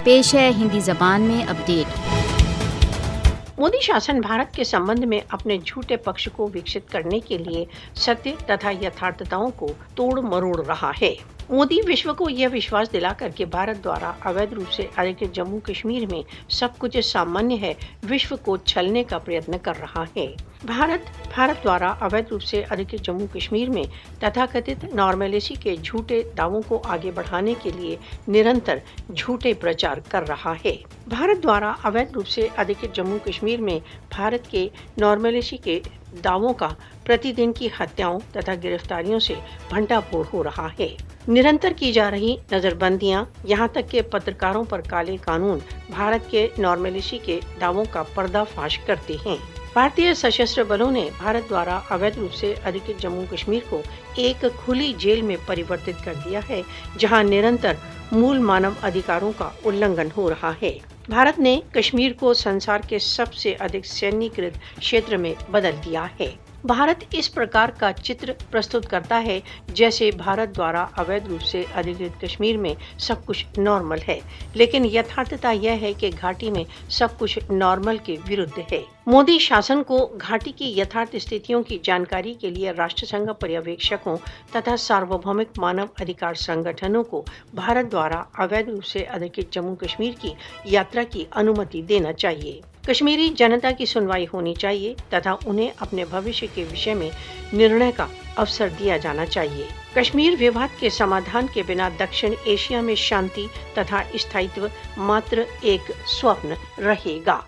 पेश है हिंदी जबान में अपडेट। मोदी शासन भारत के संबंध में अपने झूठे पक्ष को विकसित करने के लिए सत्य तथा यथार्थताओं को तोड़ मरोड़ रहा है। मोदी विश्व को यह विश्वास दिलाकर कि भारत द्वारा अवैध रूप से अधिकृत जम्मू कश्मीर में सब कुछ सामान्य है, विश्व को छलने का प्रयत्न कर रहा है। भारत द्वारा अवैध रूप से अधिकृत जम्मू कश्मीर में तथाकथित नॉर्मलिसी के झूठे दावों को आगे बढ़ाने के लिए निरंतर झूठे प्रचार कर रहा है। भारत द्वारा अवैध रूप से अधिकृत जम्मू कश्मीर में भारत के नॉर्मलिसी के दावों का प्रतिदिन की हत्याओं तथा गिरफ्तारियों से भंडाफोड़ हो रहा है। निरंतर की जा रही नजरबंदियां, यहाँ तक के पत्रकारों पर काले कानून भारत के नॉर्मलिसी के दावों का पर्दाफाश करते हैं। भारतीय सशस्त्र बलों ने भारत द्वारा अवैध रूप से अधिकृत जम्मू कश्मीर को एक खुली जेल में परिवर्तित कर दिया है, जहां निरंतर मूल मानव अधिकारों का उल्लंघन हो रहा है। भारत ने कश्मीर को संसार के सबसे अधिक सैन्यीकृत क्षेत्र में बदल दिया है। भारत इस प्रकार का चित्र प्रस्तुत करता है जैसे भारत द्वारा अवैध रूप से अधिकृत कश्मीर में सब कुछ नॉर्मल है, लेकिन यथार्थता यह है कि घाटी में सब कुछ नॉर्मल के विरुद्ध है। मोदी शासन को घाटी की यथार्थ स्थितियों की जानकारी के लिए राष्ट्रसंघ पर्यवेक्षकों तथा सार्वभौमिक मानव अधिकार संगठनों को भारत द्वारा अवैध रूप से अधिकृत जम्मू कश्मीर की यात्रा की अनुमति देना चाहिए। कश्मीरी जनता की सुनवाई होनी चाहिए तथा उन्हें अपने भविष्य के विषय में निर्णय का अवसर दिया जाना चाहिए। कश्मीर विवाद के समाधान के बिना दक्षिण एशिया में शांति तथा स्थायित्व मात्र एक स्वप्न रहेगा।